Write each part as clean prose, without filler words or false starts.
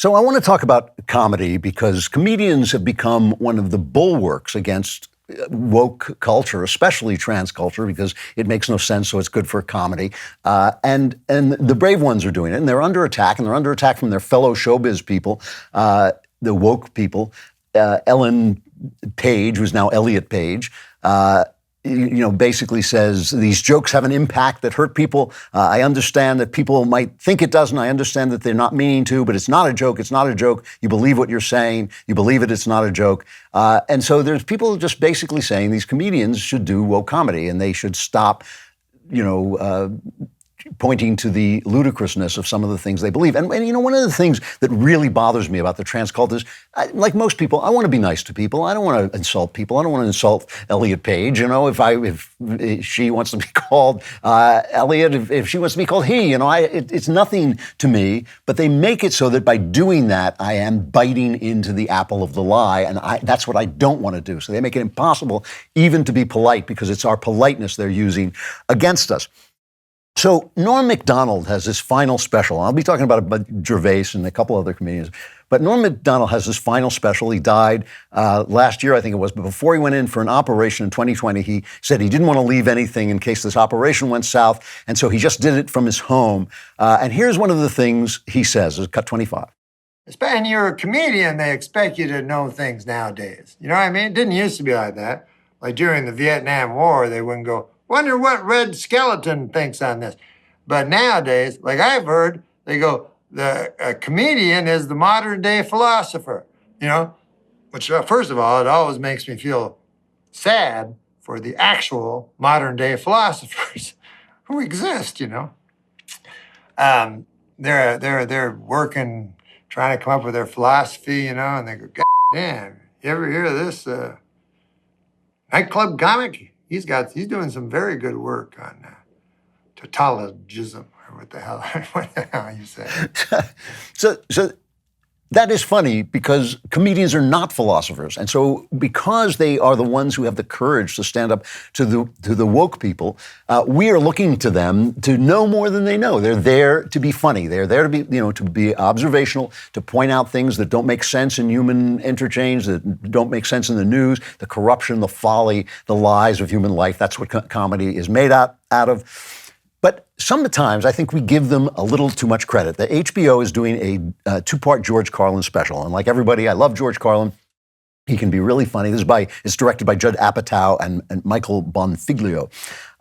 So I want to talk about comedy because comedians have become one of the bulwarks against woke culture, especially trans culture, because it makes no sense, so it's good for comedy. And the brave ones are doing it, and they're under attack, and they're under attack from their fellow showbiz people, the woke people. Ellen Page, who's now Elliot Page, basically says these jokes have an impact that hurt people. I understand that people might think it doesn't. I understand that they're not meaning to, but it's not a joke. It's not a joke. You believe what you're saying. You believe it. It's not a joke. And so there's people just basically saying these comedians should do woke comedy and they should stop, pointing to the ludicrousness of some of the things they believe. And one of the things that really bothers me about the trans cult is, like most people, I want to be nice to people. I don't want to insult people. I don't want to insult Elliot Page. If she wants to be called Elliot, if she wants to be called he, it's nothing to me. But they make it so that by doing that, I am biting into the apple of the lie, and that's what I don't want to do. So they make it impossible even to be polite because it's our politeness they're using against us. So Norm Macdonald has this final special. I'll be talking about Gervais and a couple other comedians. But Norm Macdonald has this final special. He died last year, I think it was. But before he went in for an operation in 2020, he said he didn't want to leave anything in case this operation went south. And so he just did it from his home. And here's one of the things he says. It's cut 25. And you're a comedian, they expect you to know things nowadays. You know what I mean? It didn't used to be like that. Like during the Vietnam War, they wouldn't go, wonder what Red Skeleton thinks on this. But nowadays, like I've heard, they go, a comedian is the modern day philosopher, which first of all, it always makes me feel sad for the actual modern day philosophers who exist, They're working, trying to come up with their philosophy, and they go, God damn, you ever hear of this nightclub comic? He's doing some very good work on tautologism, or what the hell you say. So that is funny because comedians are not philosophers. And so because they are the ones who have the courage to stand up to the woke people, we are looking to them to know more than they know. They're there to be funny. They're there to be observational, to point out things that don't make sense in human interchange, that don't make sense in the news, the corruption, the folly, the lies of human life. That's what comedy is made out of. But sometimes I think we give them a little too much credit. The HBO is doing a two-part George Carlin special. And like everybody, I love George Carlin. He can be really funny. It's directed by Judd Apatow and Michael Bonfiglio.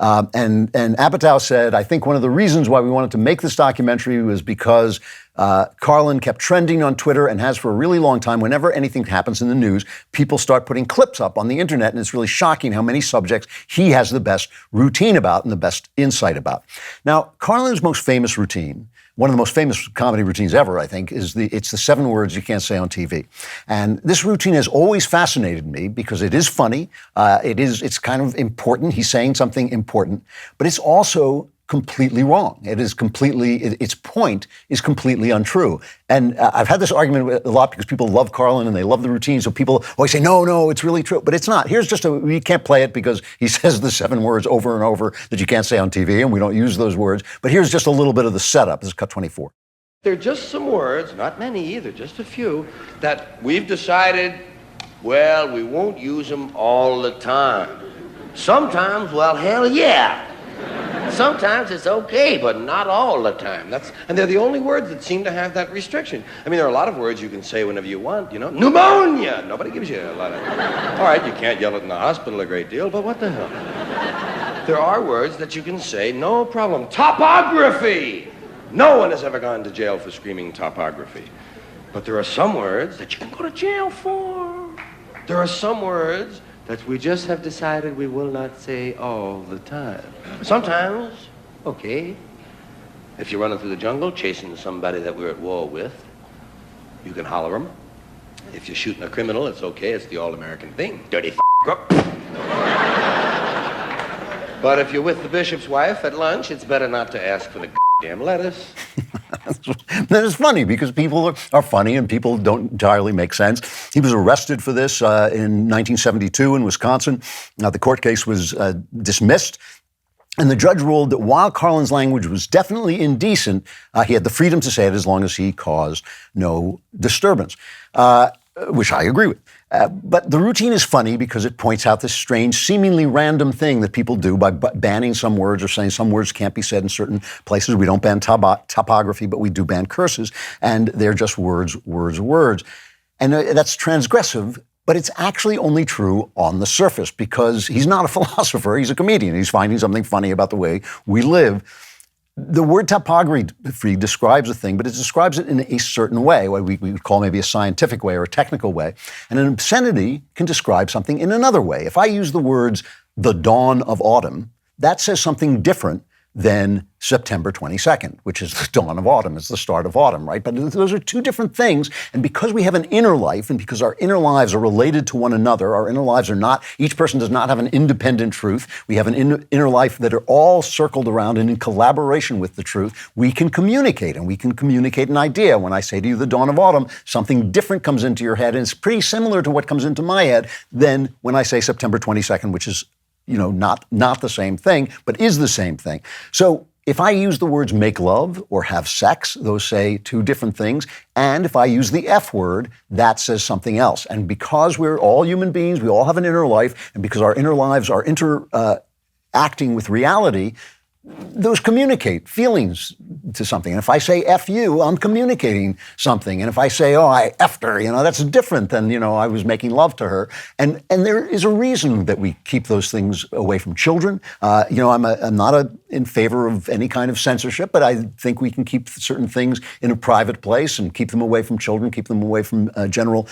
And Apatow said, I think one of the reasons why we wanted to make this documentary was because Carlin kept trending on Twitter and has for a really long time. Whenever anything happens in the news, people start putting clips up on the internet, and it's really shocking how many subjects he has the best routine about and the best insight about. Now, Carlin's most famous routine, one of the most famous comedy routines ever, I think, it's the 7 words you can't say on TV. And this routine has always fascinated me because it is funny. It's kind of important. He's saying something important, but it's also completely wrong. Its point is completely untrue. And I've had this argument a lot because people love Carlin and they love the routine. So people always say, no, it's really true. But it's not. Here's we can't play it because he says the 7 words over and over that you can't say on TV, and we don't use those words. But here's just a little bit of the setup. This is cut 24. There are just some words, not many either, just a few, that we've decided, well, we won't use them all the time. Sometimes, well, hell yeah. Sometimes it's okay, but not all the time. And they're the only words that seem to have that restriction. I mean, there are a lot of words you can say whenever you want, Pneumonia! Nobody gives you a lot of... All right, you can't yell it in the hospital a great deal, but what the hell? There are words that you can say, no problem. Topography! No one has ever gone to jail for screaming topography. But there are some words that you can go to jail for. There are some words that we just have decided we will not say all the time. Sometimes, okay. If you're running through the jungle, chasing somebody that we're at war with, you can holler them. If you're shooting a criminal, it's okay. It's the all-American thing. Dirty crook. But if you're with the bishop's wife at lunch, it's better not to ask for the damn lettuce. That is funny because people are funny and people don't entirely make sense. He was arrested for this in 1972 in Wisconsin. Now, the court case was dismissed. And the judge ruled that while Carlin's language was definitely indecent, he had the freedom to say it as long as he caused no disturbance, which I agree with. But the routine is funny because it points out this strange, seemingly random thing that people do by banning some words or saying some words can't be said in certain places. We don't ban topography, but we do ban curses. And they're just words. And that's transgressive. But it's actually only true on the surface because he's not a philosopher, he's a comedian. He's finding something funny about the way we live. The word topography describes a thing, but it describes it in a certain way, what we would call maybe a scientific way or a technical way. And an obscenity can describe something in another way. If I use the words, the dawn of autumn, that says something different than September 22nd, which is the dawn of autumn. It's the start of autumn, right? But those are two different things. And because we have an inner life and because our inner lives are related to one another, our inner lives are not, each person does not have an independent truth. We have an inner life that are all circled around and in collaboration with the truth. We can communicate, and we can communicate an idea. When I say to you the dawn of autumn, something different comes into your head, and it's pretty similar to what comes into my head than when I say September 22nd, which is not the same thing, but is the same thing. So if I use the words make love or have sex, those say two different things. And if I use the F word, that says something else. And because we're all human beings, we all have an inner life, and because our inner lives are interacting with reality, those communicate feelings to something. And if I say F you, I'm communicating something. And if I say, oh, I F'd her, that's different than, I was making love to her. And there is a reason that we keep those things away from children. I'm not in favor of any kind of censorship, but I think we can keep certain things in a private place and keep them away from children, keep them away from general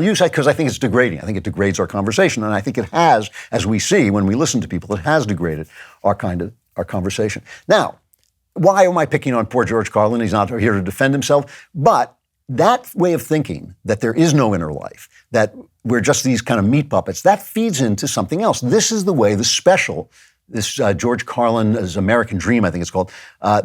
use, because I think it's degrading. I think it degrades our conversation. And I think it has, as we see when we listen to people, it has degraded our conversation. Now, why am I picking on poor George Carlin? He's not here to defend himself. But that way of thinking, that there is no inner life, that we're just these kind of meat puppets, that feeds into something else. This is the way the special, this George Carlin's American Dream, I think it's called,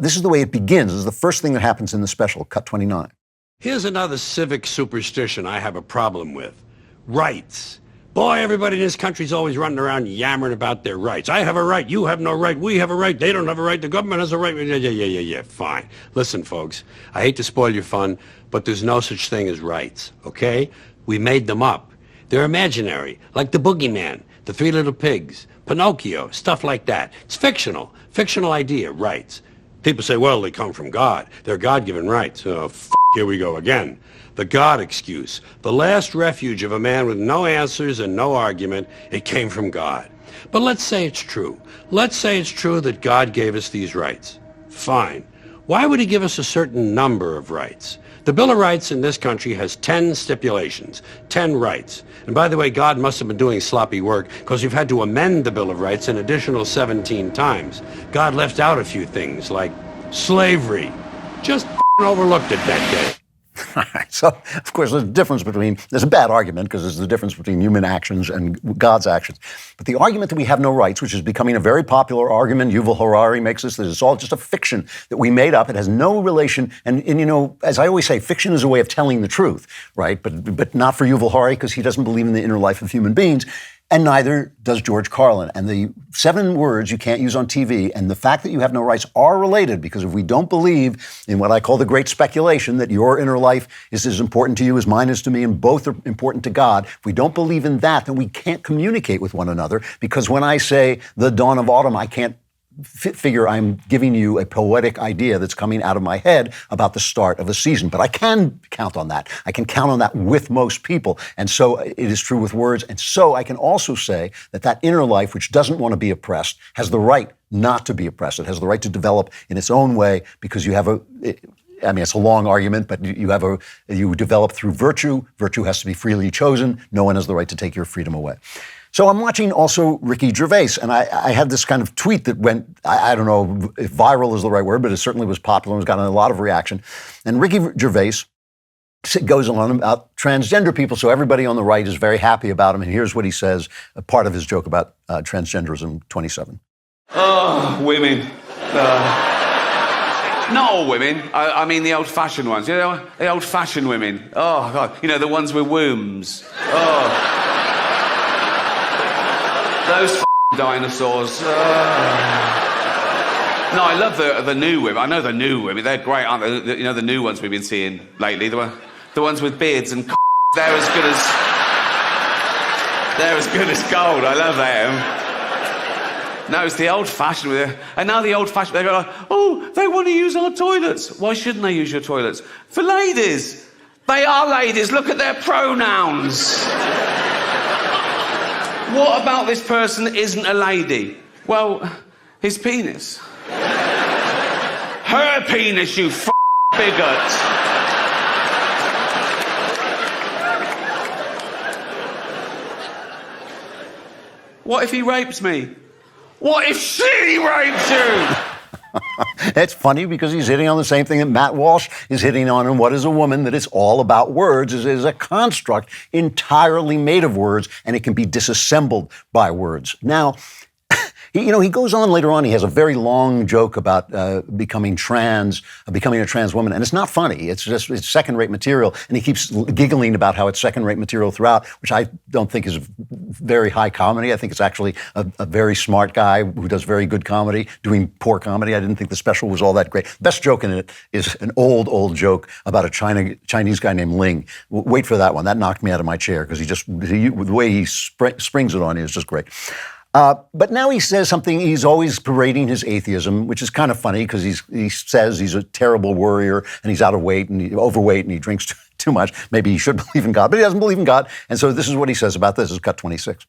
this is the way it begins. This is the first thing that happens in the special, cut 29. Here's another civic superstition I have a problem with. Rights. Boy, everybody in this country's always running around yammering about their rights. I have a right, you have no right, we have a right, they don't have a right, the government has a right. Yeah, fine. Listen, folks, I hate to spoil your fun, but there's no such thing as rights, okay? We made them up. They're imaginary, like the boogeyman, the Three Little Pigs, Pinocchio, stuff like that. It's fictional idea, rights. People say, well, they come from God. They're God-given rights. Oh, here we go again. The God excuse, the last refuge of a man with no answers and no argument, it came from God. But let's say it's true. Let's say it's true that God gave us these rights. Fine. Why would he give us a certain number of rights? The Bill of Rights in this country has 10 stipulations, 10 rights. And by the way, God must have been doing sloppy work because you've had to amend the Bill of Rights an additional 17 times. God left out a few things like slavery. Just overlooked it that day. All right. So, of course, there's a bad argument because there's the difference between human actions and God's actions. But the argument that we have no rights, which is becoming a very popular argument, Yuval Harari makes this, that it's all just a fiction that we made up. It has no relation. And as I always say, fiction is a way of telling the truth, right? But not for Yuval Harari because he doesn't believe in the inner life of human beings. And neither does George Carlin. And the 7 words you can't use on TV and the fact that you have no rights are related, because if we don't believe in what I call the great speculation, that your inner life is as important to you as mine is to me and both are important to God, if we don't believe in that, then we can't communicate with one another, because when I say the dawn of autumn, I can't figure I'm giving you a poetic idea that's coming out of my head about the start of a season. But I can count on that. I can count on that with most people. And so it is true with words. And so I can also say that inner life, which doesn't want to be oppressed, has the right not to be oppressed. It has the right to develop in its own way, because you have it's a long argument, but you develop through virtue. Virtue has to be freely chosen. No one has the right to take your freedom away. So I'm watching also Ricky Gervais, and I had this kind of tweet that went, I don't know if viral is the right word, but it certainly was popular and has gotten a lot of reaction. And Ricky Gervais goes on about transgender people, so everybody on the right is very happy about him. And here's what he says, a part of his joke about transgenderism, 27. Oh, women. Not all women. I mean the old-fashioned ones. The old-fashioned women. Oh, God. The ones with wombs. Oh. Those dinosaurs. No, I love the new women. I know the new women. They're great, aren't they? You know, the new ones we've been seeing lately. The ones with beards and they're as good as gold. I love them. No, it's the old-fashioned with it. And now the old-fashioned, they go like, oh, they want to use our toilets. Why shouldn't they use your toilets? For ladies. They are ladies. Look at their pronouns. What about this person that isn't a lady? Well, his penis. Her penis, you bigot. What if he rapes me? What if she rapes you? It's funny because he's hitting on the same thing that Matt Walsh is hitting on in What is a Woman, that it's all about words. It is a construct entirely made of words, and it can be disassembled by words. Now, he goes on later on. He has a very long joke about becoming a trans woman, and it's not funny. It's second-rate material, and he keeps giggling about how it's second-rate material throughout, which I don't think is very high comedy. I think it's actually a very smart guy who does very good comedy, doing poor comedy. I didn't think the special was all that great. Best joke in it is an old joke about a Chinese guy named Ling. Wait for that one. That knocked me out of my chair because the way he springs it on you is just great. But now he says something, he's always parading his atheism, which is kind of funny because he says he's a terrible worrier and he's overweight and he drinks too much. Maybe he should believe in God, but he doesn't believe in God. And so this is what he says about this. This is cut 26.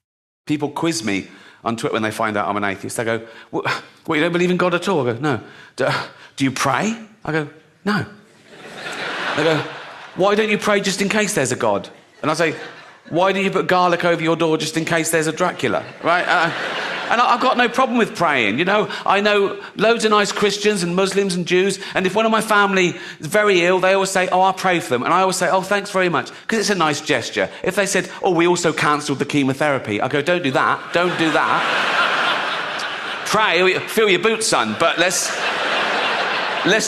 People quiz me on Twitter when they find out I'm an atheist. They go, what, you don't believe in God at all? I go, no. Do you pray? I go, no. They go, why don't you pray just in case there's a God? And I say, why do you put garlic over your door just in case there's a Dracula, right? And I've got no problem with praying, you know. I know loads of nice Christians and Muslims and Jews, and if one of my family is very ill, they always say, oh, I'll pray for them. And I always say, oh, thanks very much, because it's a nice gesture. If they said, oh, we also cancelled the chemotherapy, I go, don't do that. Pray, fill your boots, son, but let's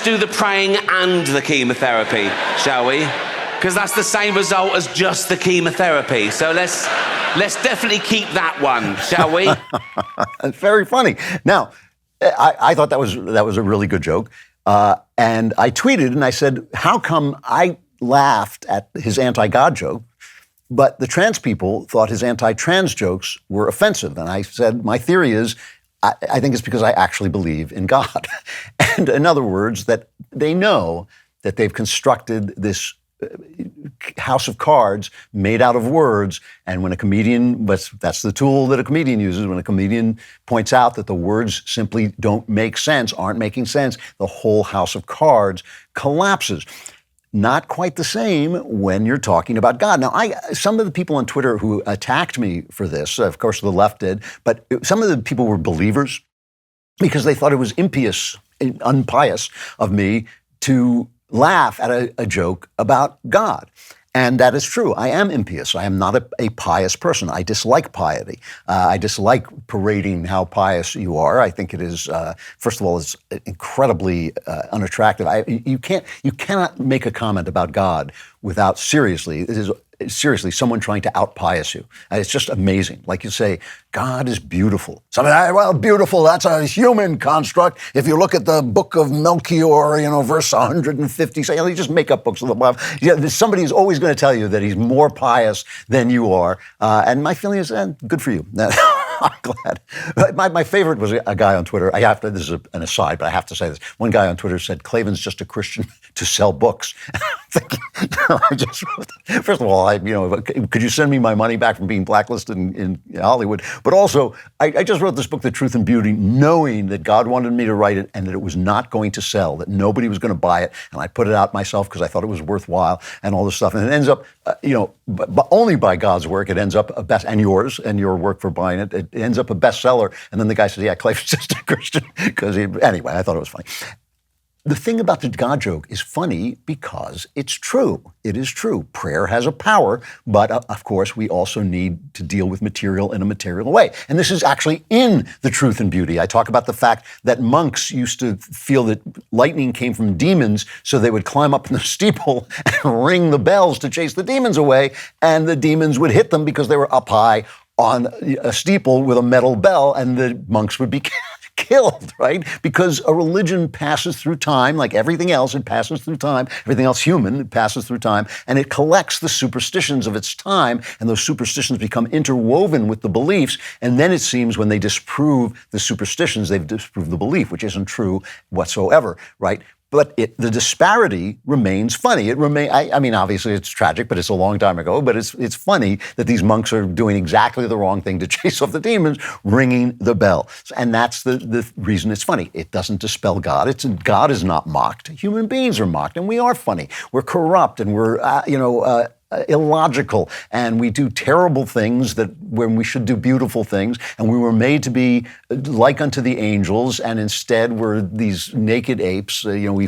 do the praying and the chemotherapy, shall we? Because that's the same result as just the chemotherapy. So let's definitely keep that one, shall we? It's very funny. Now, I thought that was a really good joke. And I tweeted and I said, how come I laughed at his anti-God joke, but the trans people thought his anti-trans jokes were offensive? And I said, my theory is, I think it's because I actually believe in God. And in other words, that they know that they've constructed this house of cards made out of words, and when a comedian, that's the tool that a comedian uses, when a comedian points out that the words simply don't make sense, aren't making sense, the whole house of cards collapses. Not quite the same when you're talking about God. Now, some of the people on Twitter who attacked me for this, of course the left did, but some of the people were believers because they thought it was impious, unpious of me to laugh at a joke about God. And that is true. I am impious. I am not a pious person. I dislike piety. I dislike parading how pious you are. I think it is, first of all, it's incredibly unattractive. You cannot make a comment about God without seriously someone trying to out-pious you. It's just amazing. Like you say, God is beautiful. Well, beautiful, that's a human construct. If you look at the book of Melchior, verse 150, you just make up books of the Bible. Somebody is always going to tell you that he's more pious than you are. And my feeling is, good for you. I'm glad. My favorite was a guy on Twitter. This is an aside, but I have to say this. One guy on Twitter said, Klavan's just a Christian to sell books. First of all, could you send me my money back from being blacklisted in Hollywood? But also, I just wrote this book, The Truth and Beauty, knowing that God wanted me to write it and that it was not going to sell, that nobody was going to buy it. And I put it out myself because I thought it was worthwhile and all this stuff. And it ends up, but only by God's work, it ends up a best, and yours and your work for buying it. It ends up a bestseller. And then the guy says, yeah, Klavan's just a Christian. Anyway, I thought it was funny. The thing about the God joke is funny because it's true. It is true. Prayer has a power, but of course, we also need to deal with material in a material way. And this is actually in The Truth and Beauty. I talk about the fact that monks used to feel that lightning came from demons, so they would climb up in the steeple and ring the bells to chase the demons away, and the demons would hit them because they were up high on a steeple with a metal bell, and the monks would be killed, right? Because a religion passes through time, like everything else, it passes through time. Everything else human, it passes through time, and it collects the superstitions of its time, and those superstitions become interwoven with the beliefs, and then it seems when they disprove the superstitions, they've disproved the belief, which isn't true whatsoever, right? But the disparity remains funny. I mean, obviously it's tragic, but it's a long time ago. But it's funny that these monks are doing exactly the wrong thing to chase off the demons, ringing the bell. And that's the reason it's funny. It doesn't dispel God. God is not mocked. Human beings are mocked, and we are funny. We're corrupt, and we're illogical, and we do terrible things that when we should do beautiful things, and we were made to be like unto the angels, and instead we're these naked apes. We're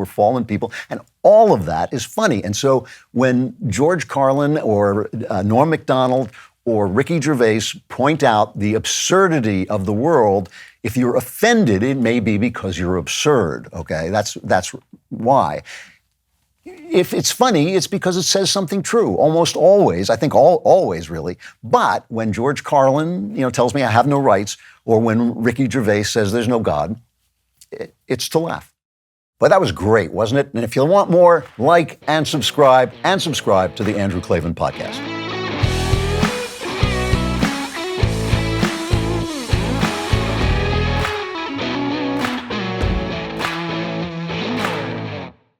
fallen people, and all of that is funny. And so when George Carlin or Norm Macdonald or Ricky Gervais point out the absurdity of the world, if you're offended, it may be because you're absurd. Okay, that's why. If it's funny, it's because it says something true. Almost always, I think always really. But when George Carlin, tells me I have no rights, or when Ricky Gervais says there's no God, it's to laugh. But that was great, wasn't it? And if you want more, like and subscribe to the Andrew Klavan Podcast.